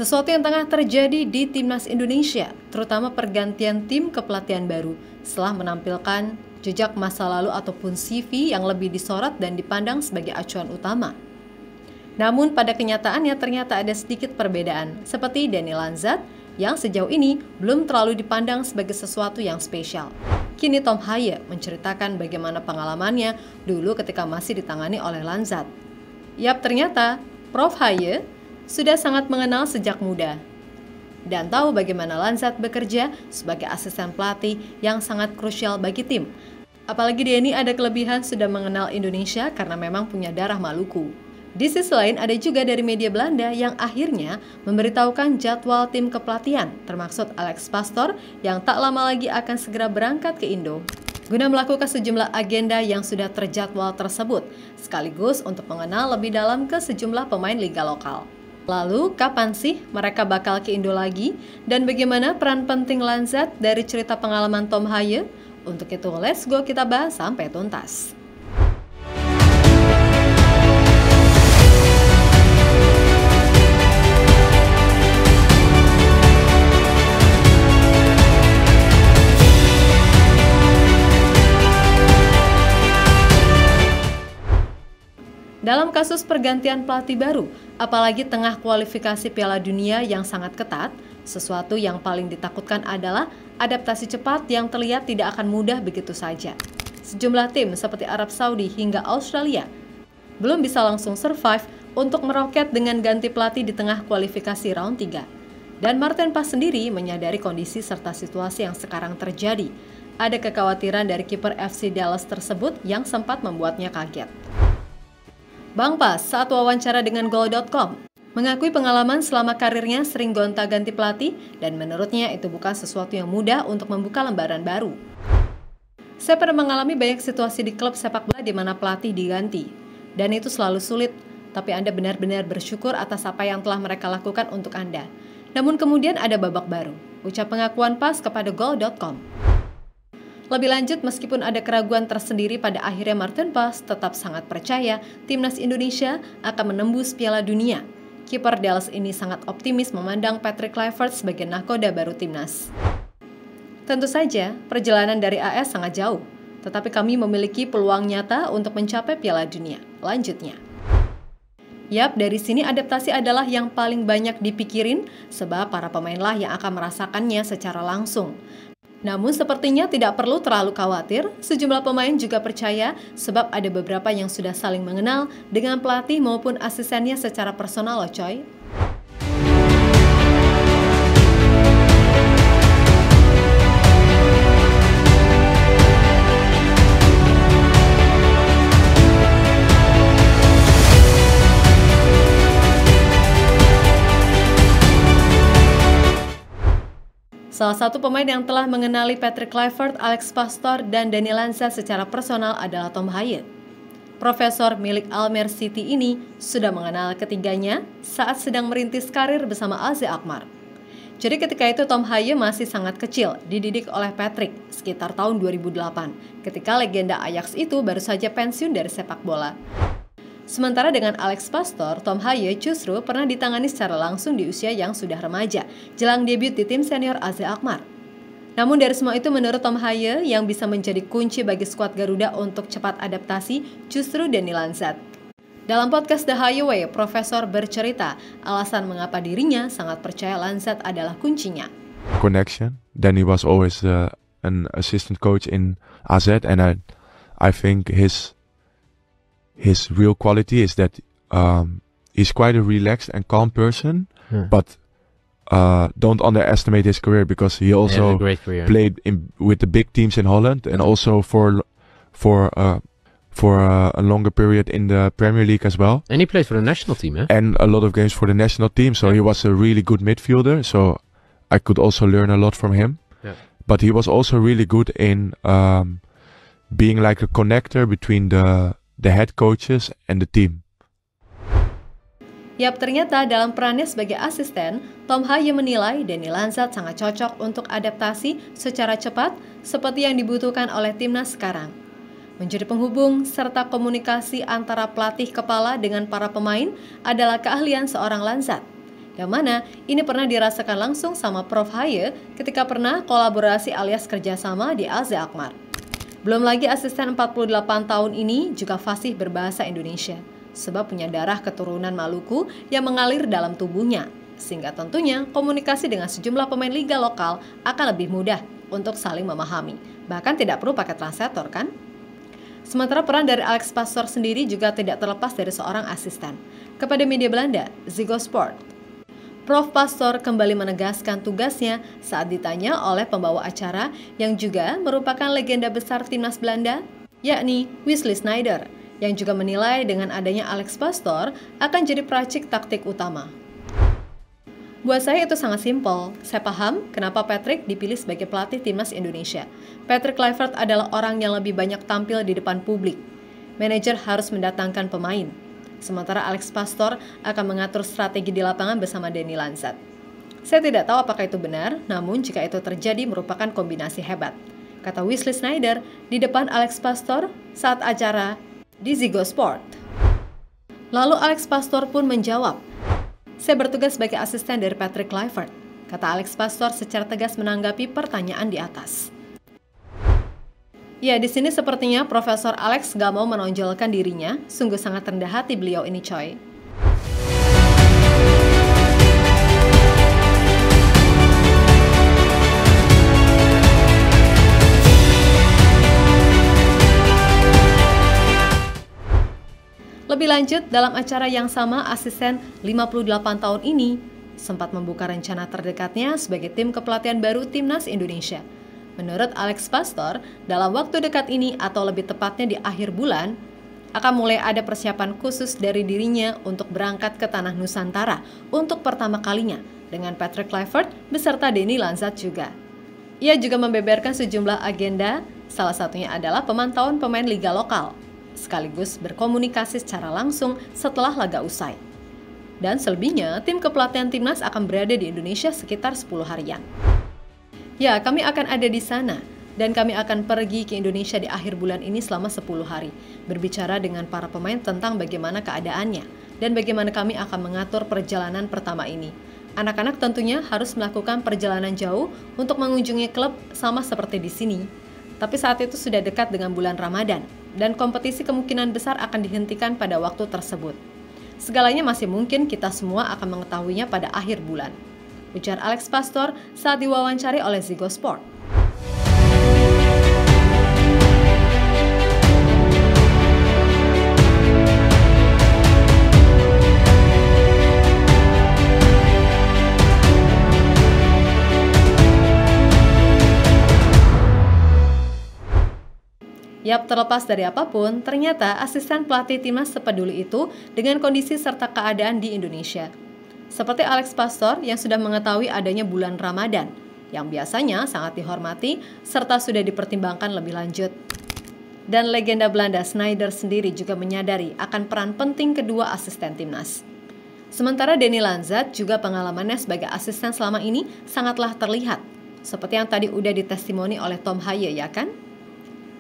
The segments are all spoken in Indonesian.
Sesuatu yang tengah terjadi di Timnas Indonesia, terutama pergantian tim kepelatihan baru setelah menampilkan jejak masa lalu ataupun CV yang lebih disorot dan dipandang sebagai acuan utama. Namun pada kenyataannya ternyata ada sedikit perbedaan, seperti Dani Lanzat yang sejauh ini belum terlalu dipandang sebagai sesuatu yang spesial. Kini Tom Haye menceritakan bagaimana pengalamannya dulu ketika masih ditangani oleh Lanzat. Yap, ternyata Prof. Haye sudah sangat mengenal sejak muda dan tahu bagaimana Lanzat bekerja sebagai asisten pelatih yang sangat krusial bagi tim. Apalagi Dani ada kelebihan sudah mengenal Indonesia karena memang punya darah Maluku. Di sisi lain ada juga dari media Belanda yang akhirnya memberitahukan jadwal tim kepelatihan, termasuk Alex Pastoor yang tak lama lagi akan segera berangkat ke Indo guna melakukan sejumlah agenda yang sudah terjadwal tersebut, sekaligus untuk mengenal lebih dalam ke sejumlah pemain liga lokal. Lalu, kapan sih mereka bakal ke Indo lagi? Dan bagaimana peran penting Lanzat dari cerita pengalaman Tom Haye? Untuk itu, let's go kita bahas sampai tuntas. Dalam kasus pergantian pelatih baru, apalagi tengah kualifikasi Piala Dunia yang sangat ketat, sesuatu yang paling ditakutkan adalah adaptasi cepat yang terlihat tidak akan mudah begitu saja. Sejumlah tim seperti Arab Saudi hingga Australia belum bisa langsung survive untuk meroket dengan ganti pelatih di tengah kualifikasi round 3. Dan Martin Pas sendiri menyadari kondisi serta situasi yang sekarang terjadi. Ada kekhawatiran dari kiper FC Dallas tersebut yang sempat membuatnya kaget. Bang Pas saat wawancara dengan Goal.com mengakui pengalaman selama karirnya sering gonta-ganti pelatih dan menurutnya itu bukan sesuatu yang mudah untuk membuka lembaran baru. Saya pernah mengalami banyak situasi di klub sepak bola di mana pelatih diganti dan itu selalu sulit, tapi Anda benar-benar bersyukur atas apa yang telah mereka lakukan untuk Anda. Namun kemudian ada babak baru, ucap pengakuan Pas kepada Goal.com. Lebih lanjut, meskipun ada keraguan tersendiri, pada akhirnya Martin Pas tetap sangat percaya Timnas Indonesia akan menembus Piala Dunia. Kiper Dallas ini sangat optimis memandang Patrick Kluivert sebagai nahkoda baru Timnas. Tentu saja, perjalanan dari AS sangat jauh, tetapi kami memiliki peluang nyata untuk mencapai Piala Dunia. Lanjutnya. Yap, dari sini adaptasi adalah yang paling banyak dipikirin, sebab para pemainlah yang akan merasakannya secara langsung. Namun sepertinya tidak perlu terlalu khawatir, sejumlah pemain juga percaya sebab ada beberapa yang sudah saling mengenal dengan pelatih maupun asistennya secara personal loh coy. Salah satu pemain yang telah mengenali Patrick Kluivert, Alex Pastoor, dan Dani Lanzat secara personal adalah Tom Haye. Profesor milik Almere City ini sudah mengenal ketiganya saat sedang merintis karir bersama AZ Alkmaar. Jadi ketika itu Tom Haye masih sangat kecil, dididik oleh Patrick sekitar tahun 2008, ketika legenda Ajax itu baru saja pensiun dari sepak bola. Sementara dengan Alex Pastoor, Tom Haye justru pernah ditangani secara langsung di usia yang sudah remaja, jelang debut di tim senior AZ Alkmaar. Namun dari semua itu menurut Tom Haye yang bisa menjadi kunci bagi skuad Garuda untuk cepat adaptasi justru Dani Lanzat. Dalam podcast The Haye Way, Profesor bercerita alasan mengapa dirinya sangat percaya Lanzat adalah kuncinya. Connection. Danny was always an assistant coach in AZ and I think his real quality is that he's quite a relaxed and calm person, but don't underestimate his career because he also played with the big teams in Holland and also for a longer period in the Premier League as well. And he played for the national team, eh? And a lot of games for the national team, so he was a really good midfielder, so I could also learn a lot from him. Yeah. But he was also really good in being like a connector between the head coaches and the team. Yap, ternyata dalam perannya sebagai asisten, Tom Haye menilai Dani Lanzat sangat cocok untuk adaptasi secara cepat seperti yang dibutuhkan oleh timnas sekarang. Menjadi penghubung serta komunikasi antara pelatih kepala dengan para pemain adalah keahlian seorang Lanzat. Yang mana ini pernah dirasakan langsung sama Prof. Haye ketika pernah kolaborasi alias kerjasama di AZ Alkmaar. Belum lagi asisten 48 tahun ini juga fasih berbahasa Indonesia, sebab punya darah keturunan Maluku yang mengalir dalam tubuhnya, sehingga tentunya komunikasi dengan sejumlah pemain liga lokal akan lebih mudah untuk saling memahami. Bahkan tidak perlu pakai translator kan? Sementara peran dari Alex Pastoor sendiri juga tidak terlepas dari seorang asisten. Kepada media Belanda, Ziggo Sport, Prof. Pastoor kembali menegaskan tugasnya saat ditanya oleh pembawa acara yang juga merupakan legenda besar timnas Belanda, yakni Wesley Sneijder, yang juga menilai dengan adanya Alex Pastoor akan jadi peracik taktik utama. Buat saya itu sangat simpel. Saya paham kenapa Patrick dipilih sebagai pelatih timnas Indonesia. Patrick Kluivert adalah orang yang lebih banyak tampil di depan publik. Manajer harus mendatangkan pemain. Sementara Alex Pastoor akan mengatur strategi di lapangan bersama Danny Lanzat. Saya tidak tahu apakah itu benar, namun jika itu terjadi merupakan kombinasi hebat, kata Wesley Sneijder di depan Alex Pastoor saat acara di Ziggo Sport. Lalu Alex Pastoor pun menjawab, "Saya bertugas sebagai asisten dari Patrick Kluivert," kata Alex Pastoor secara tegas menanggapi pertanyaan di atas. Ya, di sini sepertinya Profesor Alex gak mau menonjolkan dirinya. Sungguh sangat rendah hati beliau ini, coy. Lebih lanjut, dalam acara yang sama, asisten 58 tahun ini sempat membuka rencana terdekatnya sebagai tim kepelatihan baru Timnas Indonesia. Menurut Alex Pastoor, dalam waktu dekat ini atau lebih tepatnya di akhir bulan, akan mulai ada persiapan khusus dari dirinya untuk berangkat ke Tanah Nusantara untuk pertama kalinya dengan Patrick Kluivert beserta Danny Lanzat juga. Ia juga membeberkan sejumlah agenda, salah satunya adalah pemantauan pemain liga lokal, sekaligus berkomunikasi secara langsung setelah laga usai. Dan selebihnya, tim kepelatihan timnas akan berada di Indonesia sekitar 10 harian. Ya, kami akan ada di sana, dan kami akan pergi ke Indonesia di akhir bulan ini selama 10 hari, berbicara dengan para pemain tentang bagaimana keadaannya, dan bagaimana kami akan mengatur perjalanan pertama ini. Anak-anak tentunya harus melakukan perjalanan jauh untuk mengunjungi klub sama seperti di sini. Tapi saat itu sudah dekat dengan bulan Ramadan, dan kompetisi kemungkinan besar akan dihentikan pada waktu tersebut. Segalanya masih mungkin kita semua akan mengetahuinya pada akhir bulan, ujar Alex Pastoor saat diwawancari oleh Ziggo Sport. Yap, terlepas dari apapun, ternyata asisten pelatih timnas sepeduli itu dengan kondisi serta keadaan di Indonesia. Seperti Alex Pastoor yang sudah mengetahui adanya bulan Ramadan, yang biasanya sangat dihormati serta sudah dipertimbangkan lebih lanjut. Dan legenda Belanda Sneijder sendiri juga menyadari akan peran penting kedua asisten timnas. Sementara Danny Lanzat juga pengalamannya sebagai asisten selama ini sangatlah terlihat, seperti yang tadi udah ditestimoni oleh Tom Haye, ya kan?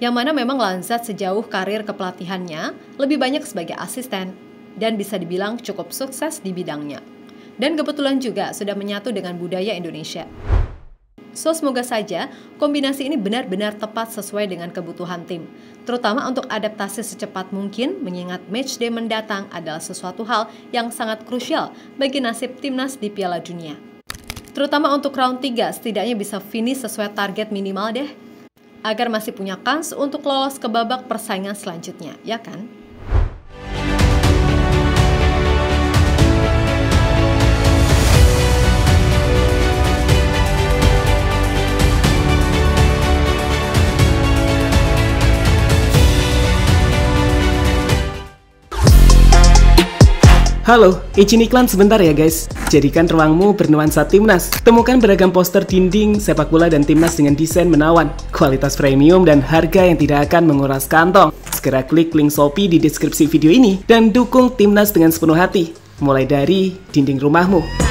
Yang mana memang Lanzat sejauh karir kepelatihannya lebih banyak sebagai asisten dan bisa dibilang cukup sukses di bidangnya. Dan kebetulan juga sudah menyatu dengan budaya Indonesia. So, semoga saja kombinasi ini benar-benar tepat sesuai dengan kebutuhan tim, terutama untuk adaptasi secepat mungkin mengingat matchday mendatang adalah sesuatu hal yang sangat krusial bagi nasib timnas di Piala Dunia. Terutama untuk round 3 setidaknya bisa finish sesuai target minimal deh, agar masih punya kans untuk lolos ke babak persaingan selanjutnya, ya kan? Halo, izin iklan sebentar ya guys. Jadikan ruangmu bernuansa timnas. Temukan beragam poster dinding, sepak bola dan timnas dengan desain menawan, kualitas premium dan harga yang tidak akan menguras kantong. Segera klik link Shopee di deskripsi video ini dan dukung timnas dengan sepenuh hati. Mulai dari dinding rumahmu.